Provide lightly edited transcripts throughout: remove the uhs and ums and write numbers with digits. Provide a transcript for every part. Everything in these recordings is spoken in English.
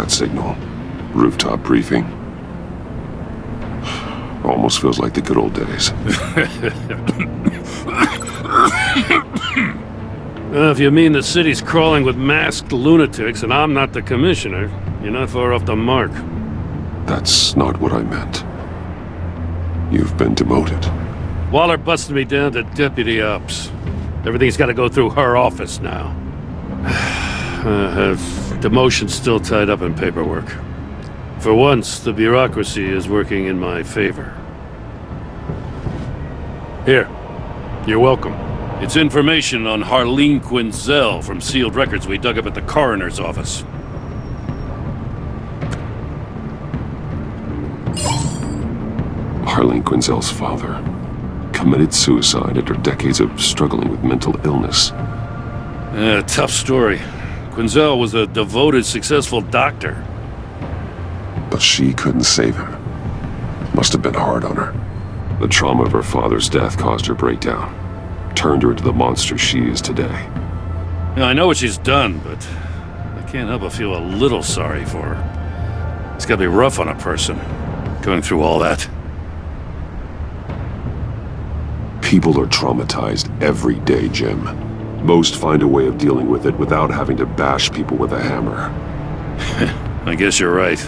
bat signal. Rooftop briefing. Almost feels like the good old days. If you mean the city's crawling with masked lunatics and I'm not the commissioner, you're not far off the mark. That's not what I meant. You've been demoted. Waller busted me down to deputy ops. Everything's got to go through her office now. Demotion's still tied up in paperwork. For once, the bureaucracy is working in my favor. Here. You're welcome. It's information on Harleen Quinzel from sealed records we dug up at the coroner's office. Harleen Quinzel's father committed suicide after decades of struggling with mental illness. Tough story. Quinzel was a devoted, successful doctor. But she couldn't save him. Must have been hard on her. The trauma of her father's death caused her breakdown. Turned her into the monster she is today. Now, I know what she's done, but I can't help but feel a little sorry for her. It's gotta be rough on a person, going through all that. People are traumatized every day, Jim. Most find a way of dealing with it without having to bash people with a hammer. I guess you're right.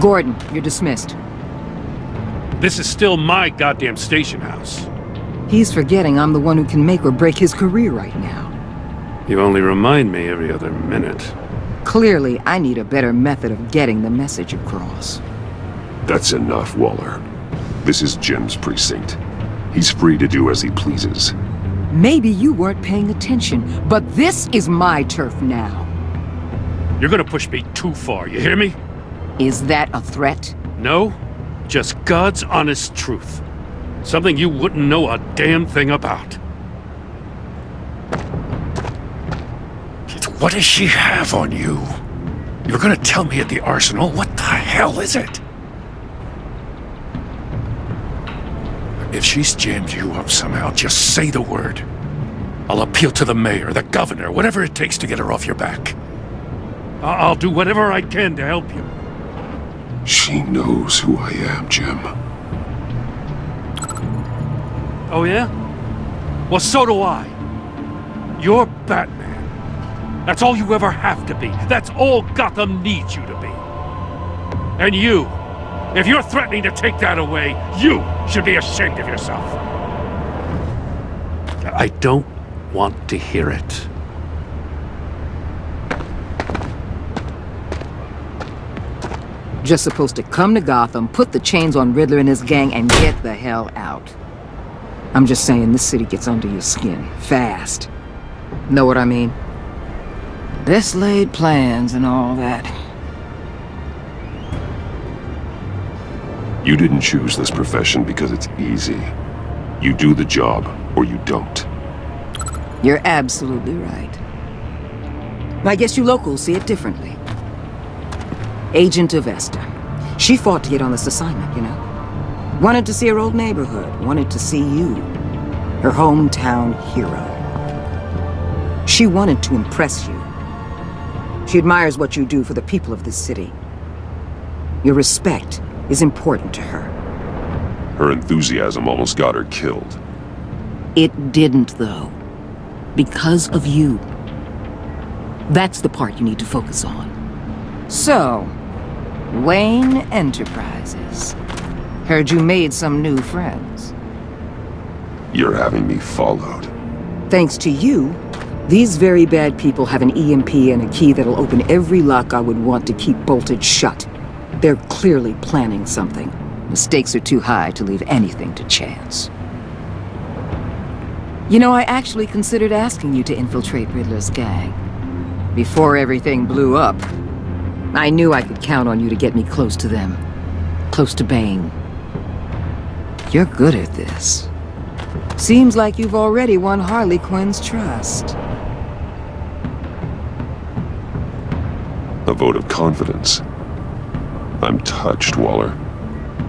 Gordon, you're dismissed. This is still my goddamn station house. He's forgetting I'm the one who can make or break his career right now. You only remind me every other minute. Clearly, I need a better method of getting the message across. That's enough, Waller. This is Jim's precinct. He's free to do as he pleases. Maybe you weren't paying attention, but this is my turf now. You're gonna push me too far, you hear me? Is that a threat? No, just God's honest truth. Something you wouldn't know a damn thing about. What does she have on you? You're gonna tell me at the arsenal? What the hell is it? If she's jammed you up somehow, just say the word. I'll appeal to the mayor, the governor, whatever it takes to get her off your back. I'll do whatever I can to help you. She knows who I am, Jim. Oh yeah? Well, so do I. You're Batman. That's all you ever have to be. That's all Gotham needs you to be. And you, if you're threatening to take that away, you should be ashamed of yourself. I don't want to hear it. Just supposed to come to Gotham, put the chains on Riddler and his gang, and get the hell out. I'm just saying, this city gets under your skin, fast. Know what I mean? Best laid plans and all that. You didn't choose this profession because it's easy. You do the job, or you don't. You're absolutely right. I guess you locals see it differently. Agent Avesta. She fought to get on this assignment, you know? Wanted to see her old neighborhood, wanted to see you. Her hometown hero. She wanted to impress you. She admires what you do for the people of this city. Your respect is important to her. Her enthusiasm almost got her killed. It didn't, though. Because of you. That's the part you need to focus on. So, Wayne Enterprises. Heard you made some new friends. You're having me followed. Thanks to you, these very bad people have an EMP and a key that'll open every lock I would want to keep bolted shut. They're clearly planning something. The stakes are too high to leave anything to chance. You know, I actually considered asking you to infiltrate Riddler's gang. Before everything blew up, I knew I could count on you to get me close to them. Close to Bane. You're good at this. Seems like you've already won Harley Quinn's trust. A vote of confidence. I'm touched, Waller.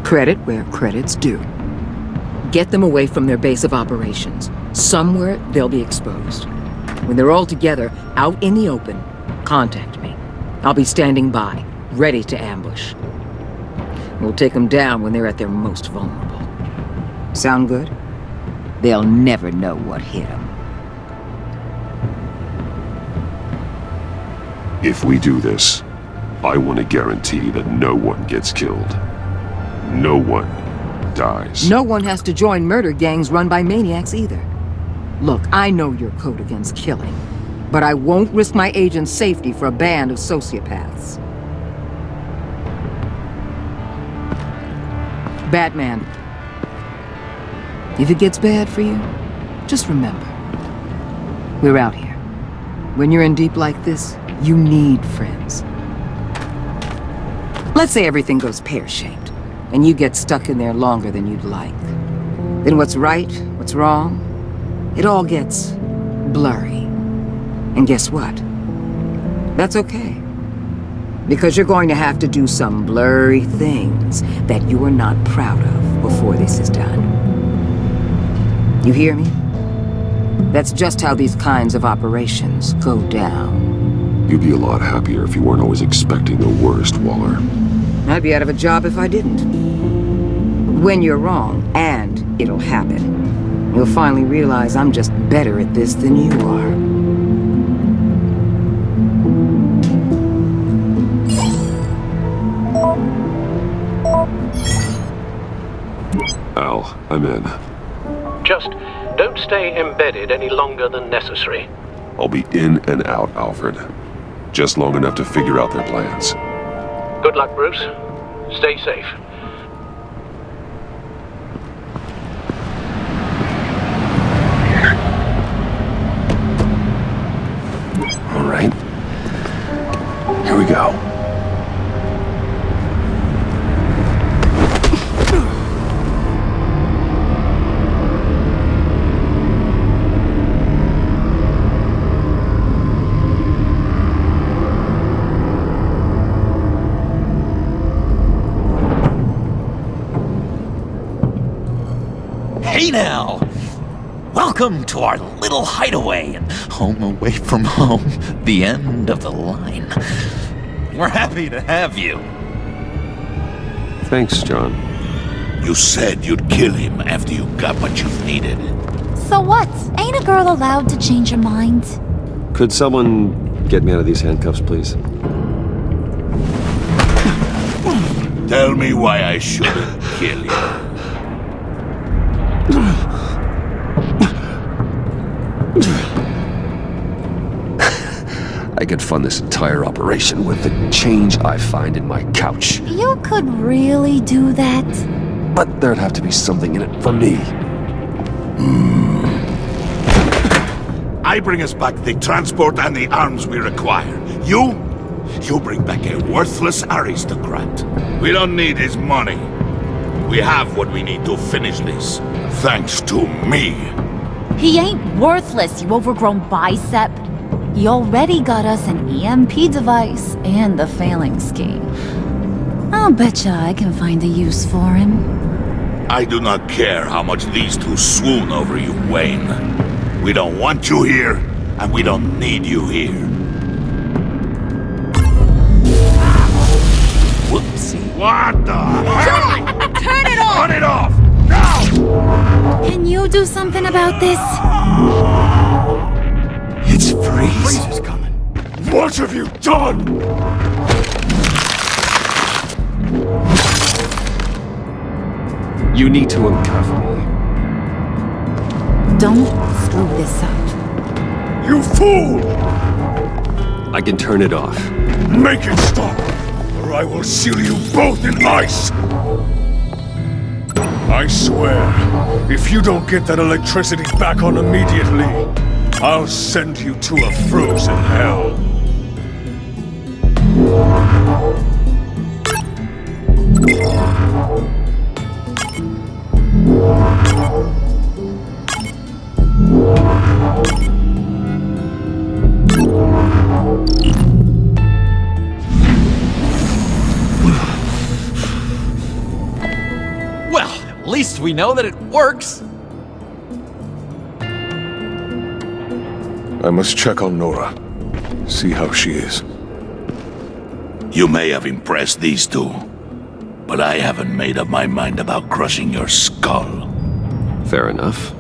Credit where credit's due. Get them away from their base of operations. Somewhere they'll be exposed. When they're all together, out in the open, contact me. I'll be standing by, ready to ambush. We'll take them down when they're at their most vulnerable. Sound good? They'll never know what hit them. If we do this, I want to guarantee that no one gets killed. No one dies. No one has to join murder gangs run by maniacs either. Look, I know your code against killing, but I won't risk my agent's safety for a band of sociopaths. Batman, if it gets bad for you, just remember, we're out here. When you're in deep like this, you need friends. Let's say everything goes pear-shaped, and you get stuck in there longer than you'd like. Then what's right, what's wrong, it all gets blurry. And guess what? That's okay. Because you're going to have to do some blurry things that you are not proud of before this is done. You hear me? That's just how these kinds of operations go down. You'd be a lot happier if you weren't always expecting the worst, Waller. I'd be out of a job if I didn't. When you're wrong, and it'll happen, you'll finally realize I'm just better at this than you are. Al, I'm in. Just don't stay embedded any longer than necessary. I'll be in and out, Alfred. Just long enough to figure out their plans. Good luck, Bruce. Stay safe. All right. Here we go. Hey now! Welcome to our little hideaway and home away from home, the end of the line. We're happy to have you. Thanks, John. You said you'd kill him after you got what you needed. So what? Ain't a girl allowed to change her mind? Could someone get me out of these handcuffs, please? Tell me why I shouldn't kill you. I could fund this entire operation with the change I find in my couch. You could really do that? But there'd have to be something in it for me. I bring us back the transport and the arms we require. You bring back a worthless aristocrat. We don't need his money. We have what we need to finish this, thanks to me. He ain't worthless, you overgrown bicep. He already got us an EMP device and the phalanx key. I'll betcha I can find a use for him. I do not care how much these two swoon over you, Wayne. We don't want you here, and we don't need you here. Whoopsie. What the hell? Turn it off! Turn it off! Now! Can you do something about this? It's Freeze. Freeze is coming. What have you done? You need to uncuff me. Don't screw this up. You fool! I can turn it off. Make it stop, or I will seal you both in ice! I swear, if you don't get that electricity back on immediately, I'll send you to a frozen hell. Well, at least we know that it works. I must check on Nora. See how she is. You may have impressed these two, but I haven't made up my mind about crushing your skull. Fair enough.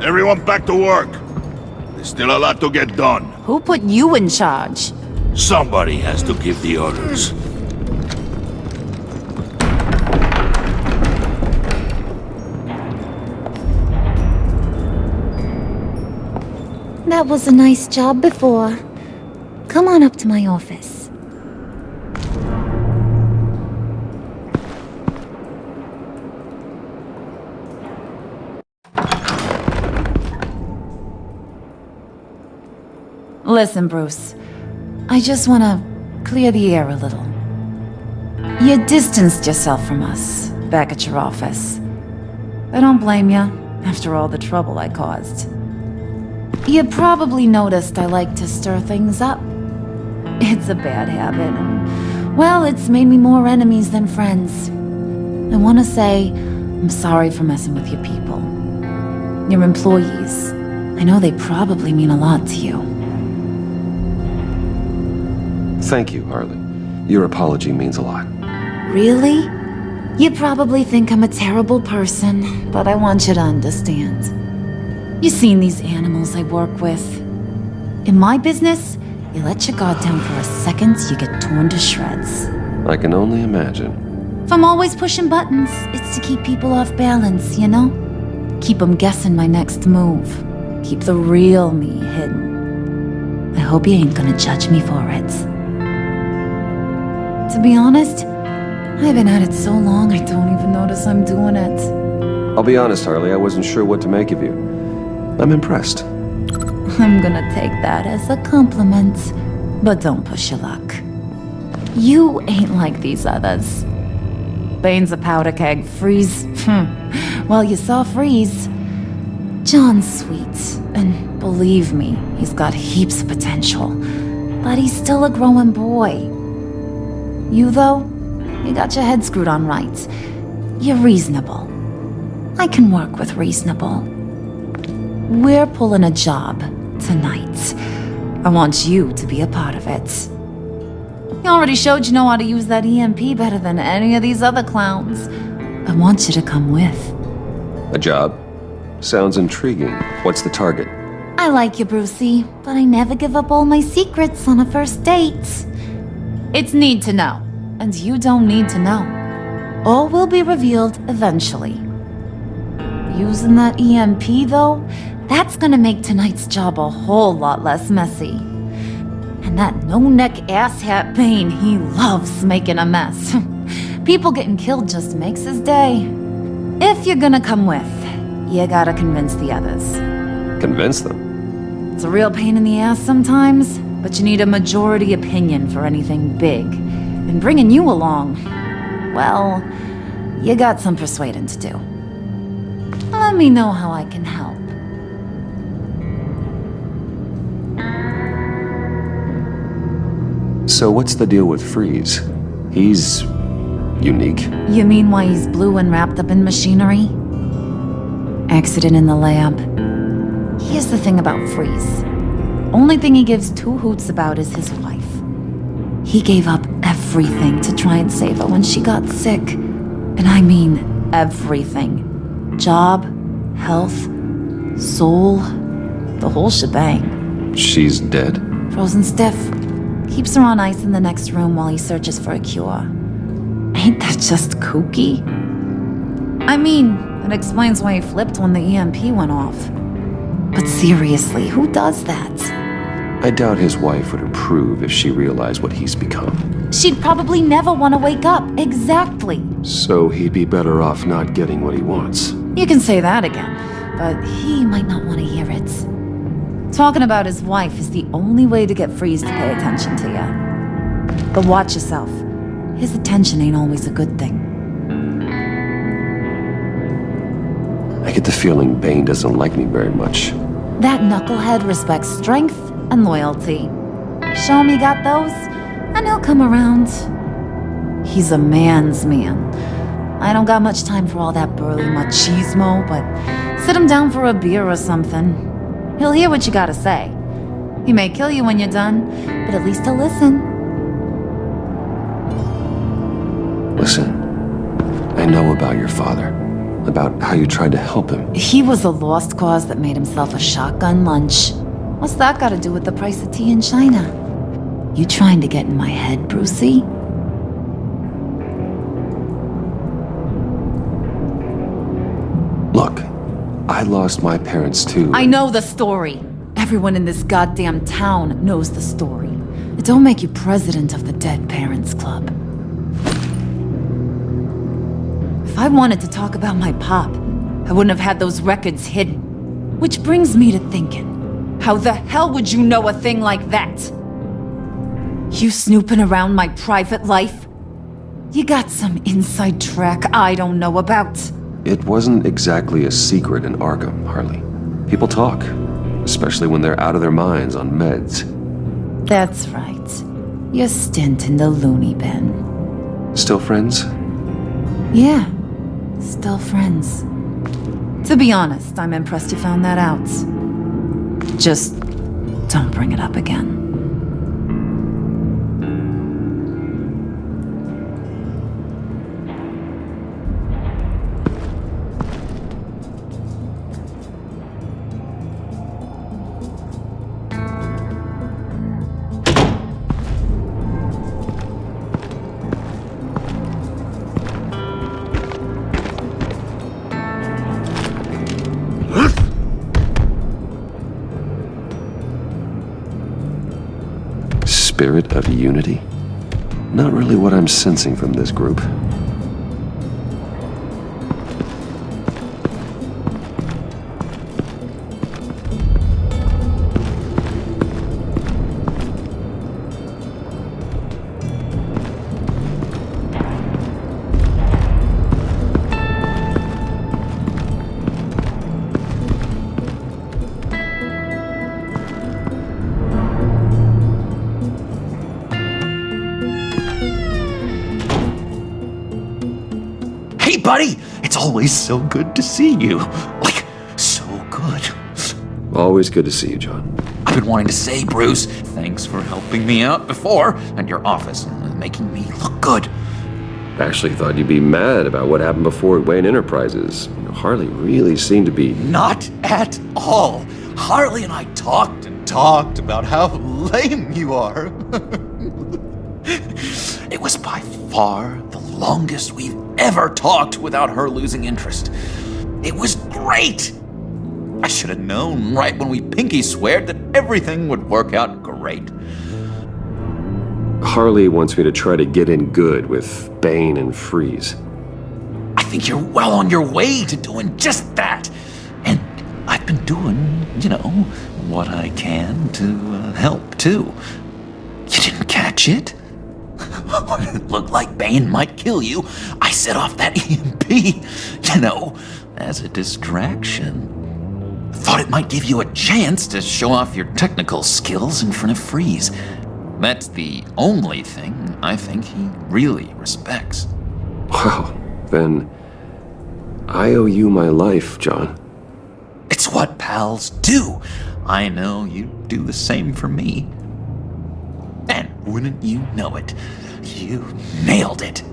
Everyone back to work. There's still a lot to get done. Who put you in charge? Somebody has to give the orders. That was a nice job before. Come on up to my office. Listen, Bruce. I just want to clear the air a little. You distanced yourself from us back at your office. I don't blame you, after all the trouble I caused. You probably noticed I like to stir things up. It's a bad habit, and, well, it's made me more enemies than friends. I want to say I'm sorry for messing with your people. Your employees. I know they probably mean a lot to you. Thank you, Harley. Your apology means a lot. Really? You probably think I'm a terrible person, but I want you to understand. You've seen these animals I work with. In my business, you let your guard down for a second, you get torn to shreds. I can only imagine. If I'm always pushing buttons, it's to keep people off balance, you know? Keep them guessing my next move. Keep the real me hidden. I hope you ain't gonna judge me for it. To be honest, I've been at it so long I don't even notice I'm doing it. I'll be honest, Harley, I wasn't sure what to make of you. I'm impressed. I'm gonna take that as a compliment, but don't push your luck. You ain't like these others. Bane's a powder keg, Freeze. Well, you saw Freeze. John's sweet, and believe me, he's got heaps of potential, but he's still a growing boy. You, though, you got your head screwed on right. You're reasonable. I can work with reasonable. We're pulling a job tonight. I want you to be a part of it. You already showed you know how to use that EMP better than any of these other clowns. I want you to come with. A job? Sounds intriguing. What's the target? I like you, Brucey, but I never give up all my secrets on a first date. It's need to know, and you don't need to know. All will be revealed eventually. Using that EMP, though, that's gonna make tonight's job a whole lot less messy. And that no-neck asshat Bane, he loves making a mess. People getting killed just makes his day. If you're gonna come with, you gotta convince the others. Convince them? It's a real pain in the ass sometimes, but you need a majority opinion for anything big. And bringing you along, well, you got some persuading to do. Let me know how I can help. So what's the deal with Freeze? He's unique. You mean why he's blue and wrapped up in machinery? Accident in the lab. Here's the thing about Freeze. Only thing he gives two hoots about is his wife. He gave up everything to try and save her when she got sick. And I mean everything. Job, health, soul, the whole shebang. She's dead? Frozen stiff. Keeps her on ice in the next room while he searches for a cure. Ain't that just kooky? I mean, it explains why he flipped when the EMP went off. But seriously, who does that? I doubt his wife would approve if she realized what he's become. She'd probably never want to wake up. Exactly. So he'd be better off not getting what he wants. You can say that again, but he might not want to hear it. Talking about his wife is the only way to get Freeze to pay attention to you. But watch yourself. His attention ain't always a good thing. I get the feeling Bane doesn't like me very much. That knucklehead respects strength and loyalty. Show him you got those, and he'll come around. He's a man's man. I don't got much time for all that burly machismo, but sit him down for a beer or something. He'll hear what you gotta say. He may kill you when you're done, but at least he'll listen. Listen, I know about your father. About how you tried to help him. He was a lost cause that made himself a shotgun lunch. What's that got to do with the price of tea in China? You trying to get in my head, Brucey? Look, I lost my parents too. I know the story. Everyone in this goddamn town knows the story. It don't make you president of the Dead Parents Club. If I wanted to talk about my pop, I wouldn't have had those records hidden. Which brings me to thinking, how the hell would you know a thing like that? You snooping around my private life? You got some inside track I don't know about. It wasn't exactly a secret in Arkham, Harley. People talk, especially when they're out of their minds on meds. That's right. Your stint in the loony bin. Still friends? Yeah, still friends. To be honest, I'm impressed you found that out. Just don't bring it up again. Spirit of unity? Not really what I'm sensing from this group. Hey, buddy! It's always so good to see you. Like, so good. Always good to see you, John. I've been wanting to say, Bruce, thanks for helping me out before at your office and making me look good. Actually thought you'd be mad about what happened before at Wayne Enterprises. Harley really seemed to be... Not at all. Harley and I talked and talked about how lame you are. It was by far the longest we've ever talked without her losing interest. It was great. I should have known right when we pinky sweared that everything would work out great. Harley wants me to try to get in good with Bane and Freeze. I think you're well on your way to doing just that. And I've been doing, what I can to help too. You didn't catch it? When it looked like Bane might kill you, I set off that EMP, as a distraction. Thought it might give you a chance to show off your technical skills in front of Freeze. That's the only thing I think he really respects. Wow, then I owe you my life, John. It's what pals do. I know you do the same for me. And wouldn't you know it, you nailed it.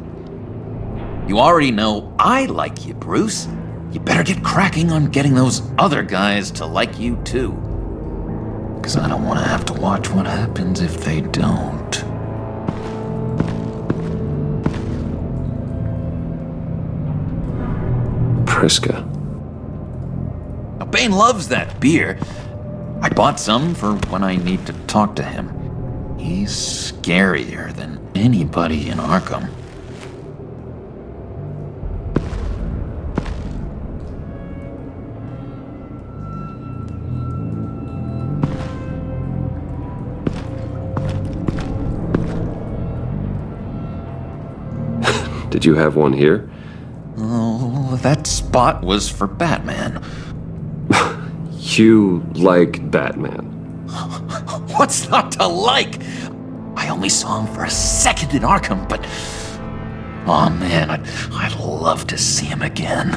You already know I like you, Bruce. You better get cracking on getting those other guys to like you too. Because I don't want to have to watch what happens if they don't. Priska. Now, Bane loves that beer. I bought some for when I need to talk to him. He's scarier than anybody in Arkham. Did you have one here? Oh, that spot was for Batman. You like Batman. What's not to like? I only saw him for a second in Arkham, but... oh man, I'd love to see him again.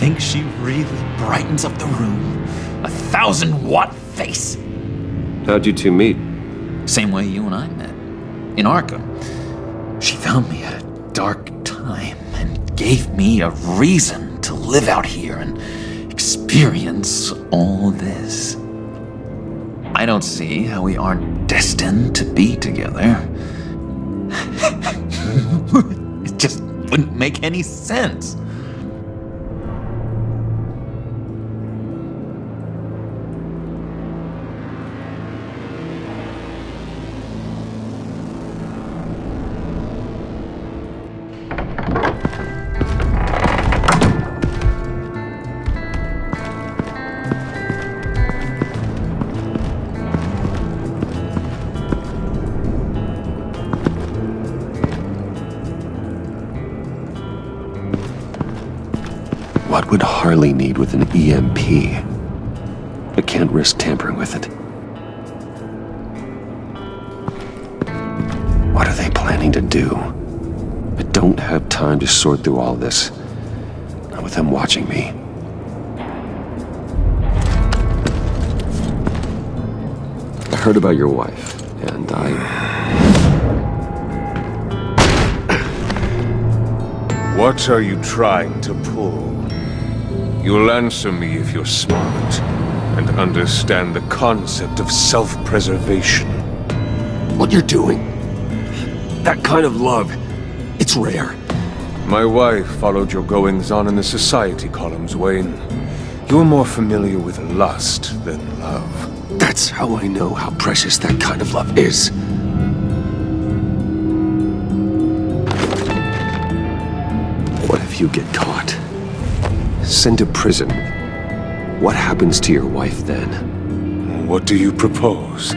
think she really brightens up the room? 1,000-watt face! How'd you two meet? Same way you and I met. In Arkham. She found me at a dark time and gave me a reason to live out here and experience all this. I don't see how we aren't destined to be together. It just wouldn't make any sense. What would Harley need with an EMP? I can't risk tampering with it. What are they planning to do? I don't have time to sort through all this. Not with them watching me. I heard about your wife, and What are you trying to pull? You'll answer me if you're smart and understand the concept of self-preservation. What you're doing, that kind of love, it's rare. My wife followed your goings-on in the society columns, Wayne. You're more familiar with lust than love. That's how I know how precious that kind of love is. What if you get caught? Sent to prison? What happens to your wife then? What do you propose?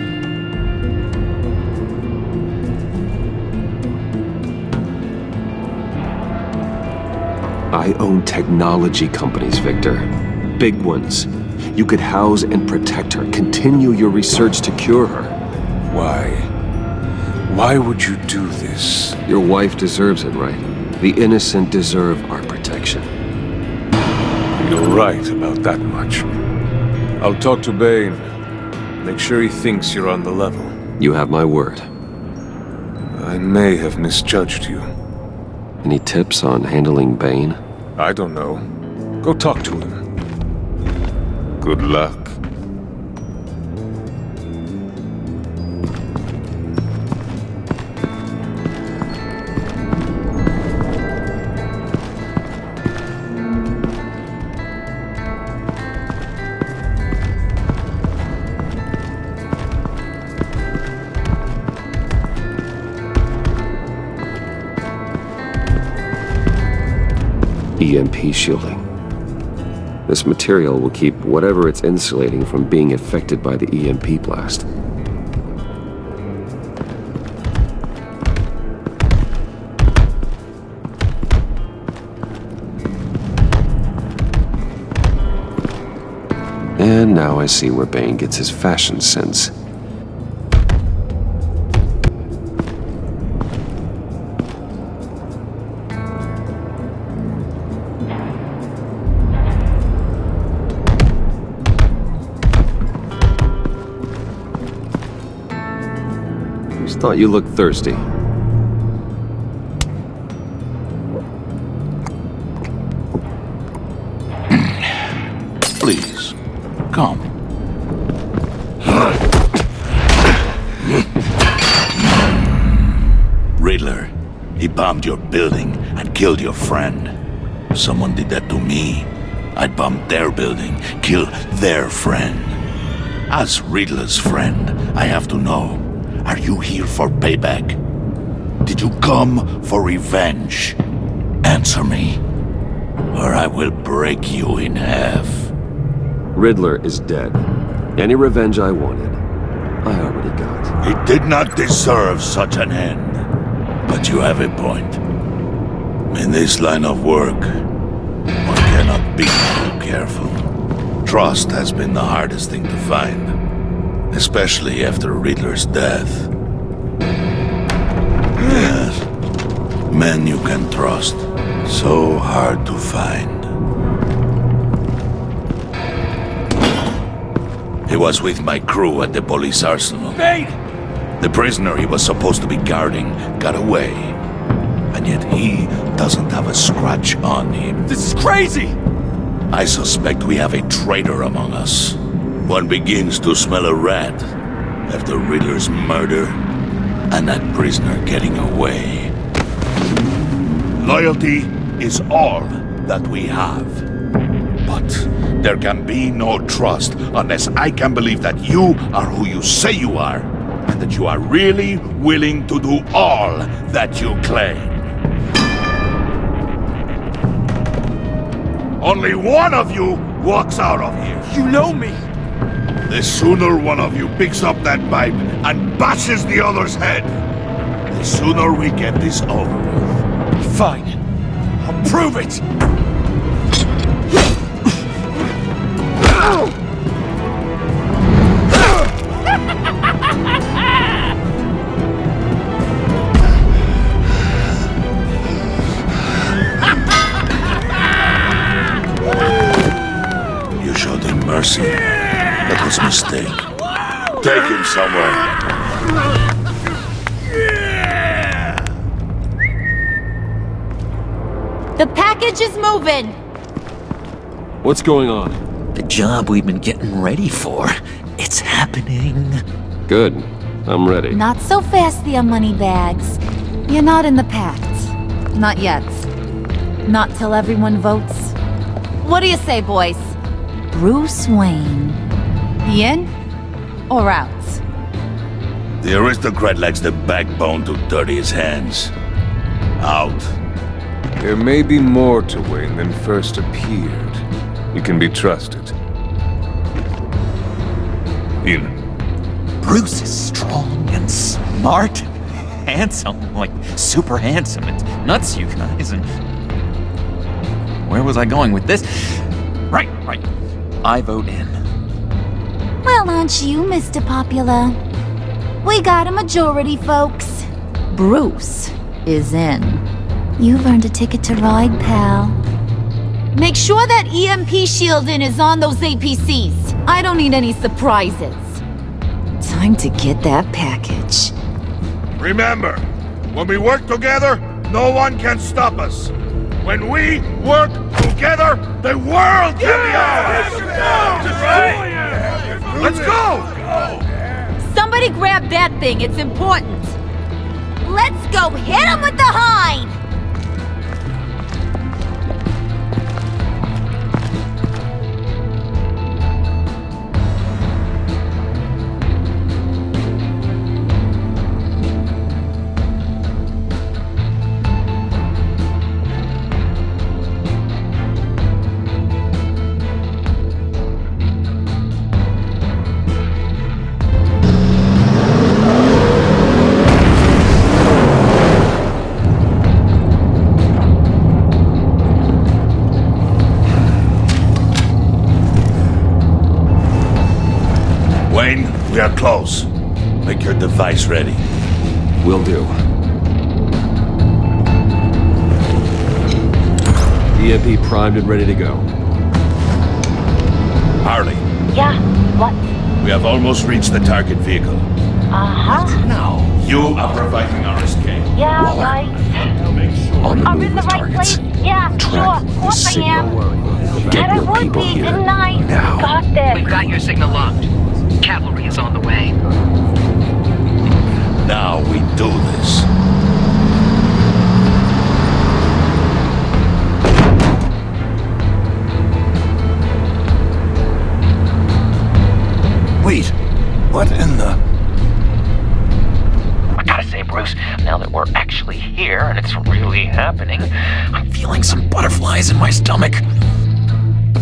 I own technology companies, Victor. Big ones. You could house and protect her, continue your research to cure her. Why? Why would you do this? Your wife deserves it, right? The innocent deserve our protection. You're right about that much. I'll talk to Bane. Make sure he thinks you're on the level. You have my word. I may have misjudged you. Any tips on handling Bane? I don't know. Go talk to him. Good luck. EMP shielding. This material will keep whatever it's insulating from being affected by the EMP blast. And now I see where Bane gets his fashion sense. Just thought you looked thirsty. Please, come. Riddler, he bombed your building and killed your friend. If someone did that to me, I'd bomb their building, kill their friend. As Riddler's friend, I have to know, are you here for payback? Did you come for revenge? Answer me, or I will break you in half. Riddler is dead. Any revenge I wanted, I already got. He did not deserve such an end. But you have a point. In this line of work, one cannot be too careful. Trust has been the hardest thing to find, especially after Riddler's death. Yes, men you can trust, so hard to find. He was with my crew at the police arsenal. Bane! The prisoner he was supposed to be guarding got away. And yet he doesn't have a scratch on him. This is crazy! I suspect we have a traitor among us. One begins to smell a rat after Riddler's murder and that prisoner getting away. Loyalty is all that we have. But there can be no trust unless I can believe that you are who you say you are, and that you are really willing to do all that you claim. Only one of you walks out of here. You know me! The sooner one of you picks up that pipe and bashes the other's head, the sooner we get this over with. Fine. I'll prove it! You showed him mercy. That was a mistake. Take him somewhere. The package is moving! What's going on? The job we've been getting ready for. It's happening. Good. I'm ready. Not so fast, the Moneybags. You're not in the pact. Not yet. Not till everyone votes. What do you say, boys? Bruce Wayne. In or out? The aristocrat lacks the backbone to dirty his hands. Out. There may be more to Wayne than first appeared. He can be trusted. In. Bruce is strong and smart and handsome. Like, super handsome. It's nuts, you guys. And where was I going with this? Right. I vote in. Well, aren't you, Mr. Popular? We got a majority, folks. Bruce is in. You've earned a ticket to ride, pal. Make sure that EMP shielding is on those APCs. I don't need any surprises. Time to get that package. Remember, when we work together, no one can stop us. When we work together, the world can be ours! Let's go! Somebody grab that thing, it's important. Let's go hit him with the hind! We are close. Make your device ready. Will do. EMP primed and ready to go. Harley, Yeah, what? we have almost reached the target vehicle. Uh-huh. No. You are providing our escape. Yeah, right. Make sure. On the I'm move in the with right targets. place. Yeah, sure. Track Of the course I am. signal. Get Said I your would people be, here. didn't I? Now. Got this. We've got your signal locked. Cavalry is on the way. Now we do this. Wait, what in the... I gotta say, Bruce, now that we're actually here and it's really happening, I'm feeling some butterflies in my stomach.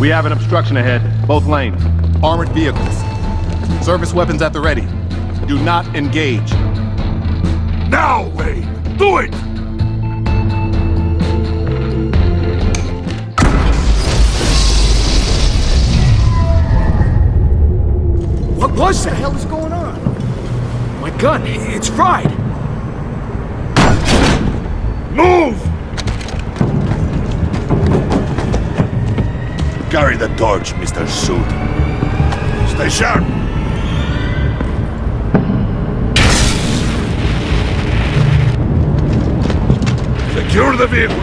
We have an obstruction ahead, both lanes. Armored vehicles. Service weapons at the ready. Do not engage. Now, Wayne! Do it! What was that? What the hell is going on? My gun, it's fried! Move! Carry the torch, Mr. Suit. Stay sharp! the vehicle!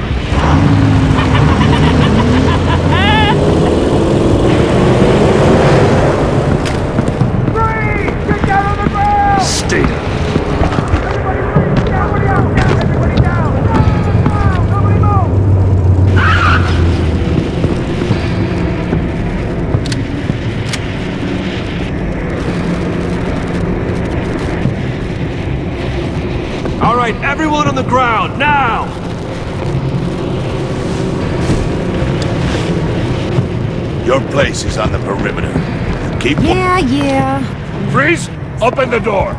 Stay down. All right, everyone on the ground, now! Your place is on the perimeter. Keep... Yeah. Freeze! Open the door!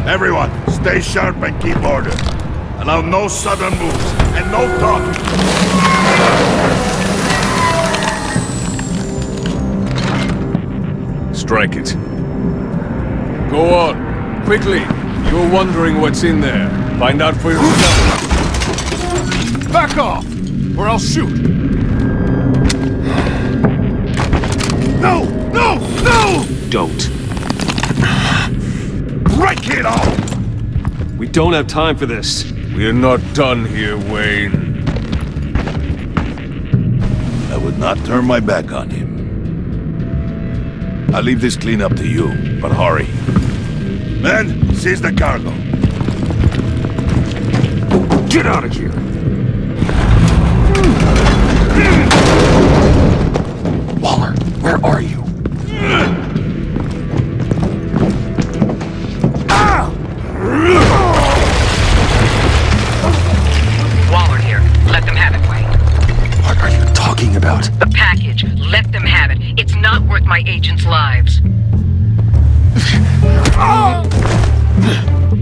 Everyone, stay sharp and keep order. Allow no sudden moves, and no talking. Strike it. Go on, quickly. You're wondering what's in there. Find out for yourself. Back off, or I'll shoot. No! No! No! Don't. Break it off! We don't have time for this. We're not done here, Wayne. I would not turn my back on him. I'll leave this cleanup to you, but hurry. Men, seize the cargo. Get out of here! Waller, where are you? Waller here. Let them have it, Wayne. What are you talking about? The package. Let them have it. It's not worth my agents' lives.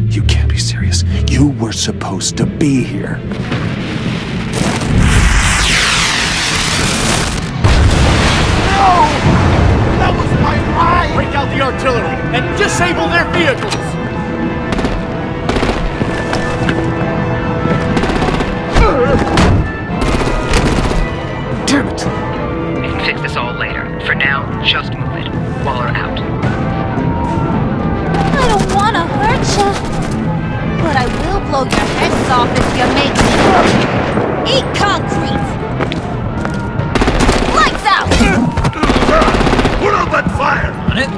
You can't be serious. You were supposed to be here. That was my lie! Break out the artillery and disable their vehicles! Damn it! We can fix this all later. For now, just move it. Waller out. I don't wanna hurt ya, but I will blow your heads off if you make me. Eat concrete! Lights out! Put out that fire! On it.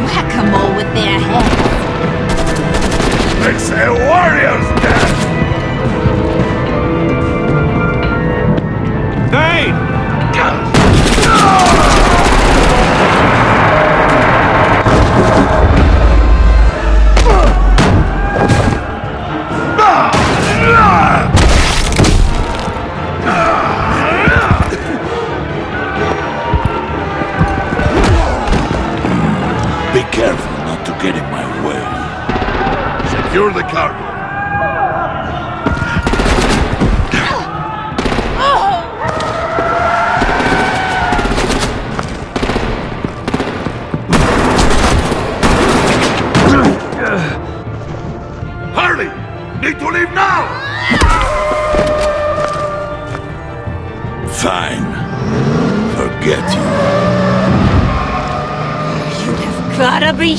Whack-a-mole with their heads. It's a warrior's death! Hey! Be careful not to get in my way. Secure the cargo. Hurry! Need to leave now! Fine. Forget you. You have gotta be